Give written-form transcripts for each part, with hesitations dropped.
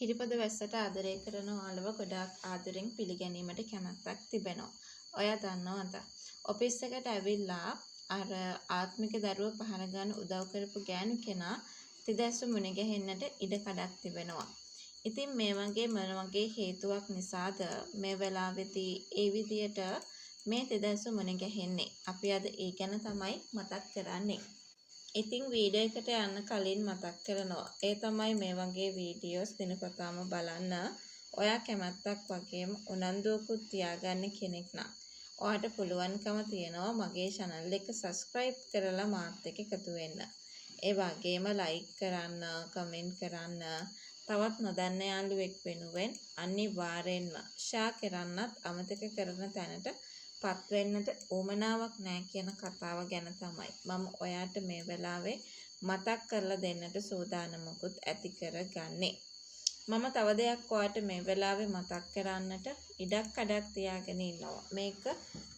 හිරිපොද වැස්සට ආදරය කරන ඔයාලව ගොඩාක් ආදරෙන් පිළිගැනීමට කැමැත්තක් තිබෙනවා. ඔයා දන්නවද? ඔෆිස් එකට ඇවිල්ලා අර ආත්මික දරුව පහර ගන්න උදව් කරපු ගෑනු කෙනා තිදැස්ස මුණ ගැහෙන්නට ඉඩ කඩක් තිබෙනවා. ඉතින් මේ වගේ මොන වගේ හේතුවක් නිසාද මේ වෙලාවේදී ඒ විදියට මේ තිදැස්ස මුණ ගැහෙන්නේ? අපි අද ඒ ගැන තමයි මතක් කරන්නේ. ඉතින් වීඩියෝ එකට යන්න කලින් මතක් කරනවා. ඒ තමයි මේ වගේ වීඩියෝස් දිනපතාම බලන්න. ඔයා කැමැත්තක් වගේම උනන්දුවකුත් තියාගන්න කෙනෙක් නම් ඔයාට පුළුවන්කම තියෙනවා මගේ channel එක subscribe කරලා මාත් එක්ක එකතු වෙන්න. ඒ වගේම like කරන්න, comment කරන්න, තවත් නොදන්න යාළුවෙක් වෙනුවෙන් අනිවාර්යෙන්ම share කරන්නත් අමතක කරන තැනට පත් වෙන්නට උවමනාවක් නැහැ කියන කතාව ගැන තමයි මම ඔයාට මේ වෙලාවේ මතක් කරලා දෙන්නට සූදානමකුත් ඇති කරගන්නේ. මම තව දෙයක් ඔයාට මේ වෙලාවේ මතක් කරන්නට ඉඩක් කඩක් තියාගෙන ඉන්නවා. මේක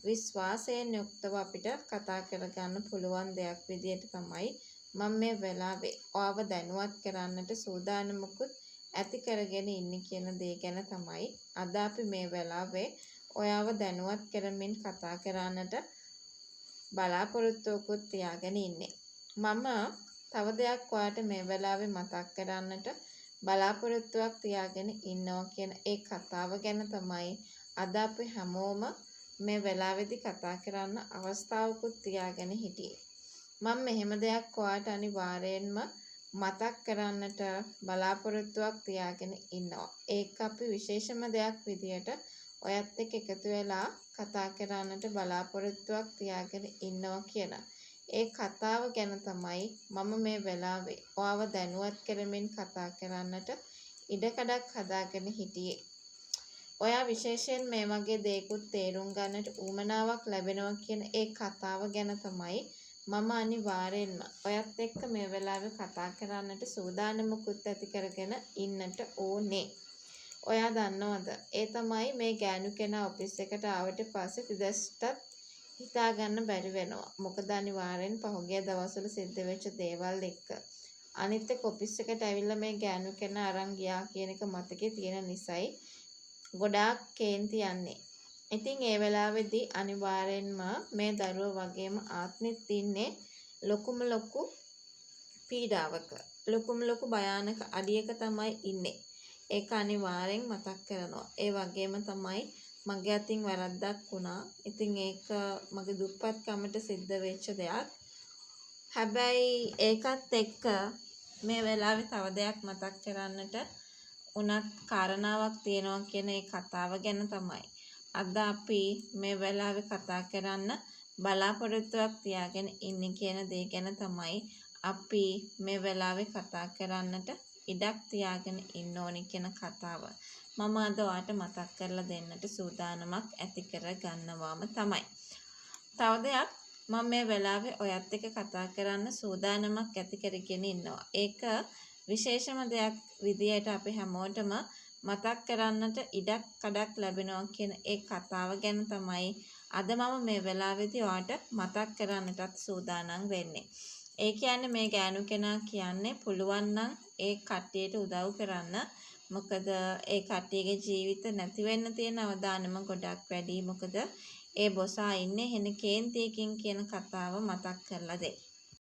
විශ්වාසයෙන් යුක්තව අපිට කතා කරගන්න පුළුවන් දෙයක් විදියට තමයි මම මේ වෙලාවේ ඔයාව දැනුවත් කරන්නට සූදානමකුත් ඇති කරගෙන ඉන්නේ කියන දේ ගැන තමයි අද අපි මේ වෙලාවේ ඔයාව දැනුවත් කරමින් කතා කරන්නට බලාපොරොත්තුවකුත් තියාගෙන ඉන්නේ. මම තව දෙයක් ඔයාට මේ වෙලාවේ මතක් කරන්නට බලාපොරොත්තුවක් තියාගෙන ඉන්නවා කියන ඒ කතාව ගැන තමයි අද අපි හැමෝම මේ වෙලාවේදී කතා කරන්න අවස්ථාවකුත් තියාගෙන හිටියේ. මම මෙහෙම දෙයක් ඔයාට අනිවාර්යෙන්ම මතක් කරන්නට බලාපොරොත්තුවක් තියාගෙන ඉන්නවා. ඒක අපි විශේෂම දෙයක් විදියට ඔයත් එක්ක එකතු වෙලා කතා කරන්නට බලාපොරොත්තුවක් තියාගෙන ඉන්නවා කියලා. ඒ කතාව ගැන තමයි මම මේ වෙලාවේ ඔයාව දැනුවත් කරමින් කතා කරන්නට ඉඩකඩක් හදාගෙන හිටියේ. ඔයා විශේෂයෙන් මේ වගේ දේකුත් තේරුම් ගන්නට උවමනාවක් ලැබෙනවා කියන ඒ කතාව ගැන තමයි මම අනිවාර්යෙන්ම ඔයත් එක්ක මේ වෙලාවේ කතා කරන්නට සූදානමකුත් ඇති කරගෙන ඉන්නට ඕනේ. ඔයා දන්නවද? ඒ තමයි මේ ගෑනු කෙනා ඔෆිස් එකට ආවට පස්සේ තිදැස්සටත් හිතා ගන්න බැරි වෙනවා. මොකද අනිවාර්යෙන් පහුගිය දවස්වල සිද්ධ වෙච්ච දේවල් එක්ක. අනිත් එක්ක ඔෆිස් එකට ඇවිල්ලා මේ ගෑනු කෙනා අරන් ගියා කියන එක මතකේ තියෙන නිසායි ගොඩාක් කේන්ති යන්නේ. ඉතින් ඒ වෙලාවේදී අනිවාර්යෙන්ම මේ දරුවා වගේම ආත්මෙත් ඉන්නේ ලොකුම ලොකු පීඩාවක. ලොකුම ලොකු භයානක අඩියක තමයි ඉන්නේ. ඒක අනිවාර්යෙන් මතක් කරනවා. ඒ වගේම තමයි මගේ අතින් වැරද්දක් වුණා. ඉතින් ඒක මගේ දුප්පත්කමට සිද්ධ වෙච්ච දෙයක්. හැබැයි ඒකත් එක්ක මේ වෙලාවේ තව දෙයක් මතක් කරන්නට උනත් කාරණාවක් තියෙනවා කියන ඒ කතාව ගැන තමයි අද අපි මේ වෙලාවේ කතා කරන්න බලාපොරොත්තුවක් තියාගෙන ඉන්නේ කියන දේ ගැන තමයි අපි මේ වෙලාවේ කතා කරන්නට ඉඩක් තියාගෙන ඉන්න ඕනි කියන කතාව මම අද ඔයාට මතක් කරලා දෙන්නට සූදානමක් ඇති කර ගන්නවාම තමයි. තව දෙයක් මම මේ වෙලාවේ ඔයත් එක්ක කතා කරන්න සූදානමක් ඇති කරගෙන ඉන්නවා. ඒක විශේෂම දෙයක් විදියට අපි හැමෝටම මතක් කරන්නට ඉඩක් කඩක් ලැබෙනවා කියන ඒ කතාව ගැන තමයි අද මම මේ වෙලාවේදී ඔයාට මතක් කරන්නටත් සූදානම් වෙන්නේ. ඒ කියන්නේ මේ ගෑනු කෙනා කියන්නේ පුළුවන් නම් ඒ කට්ටියට උදව් කරන්න. මොකද ඒ කට්ටියගේ ජීවිත නැති වෙන්න තියෙන අවදානම ගොඩක් වැඩි. මොකද ඒ බොසා ඉන්නේ හෙන කේන්තියකින් කියන කතාව මතක් කරලා දෙයි.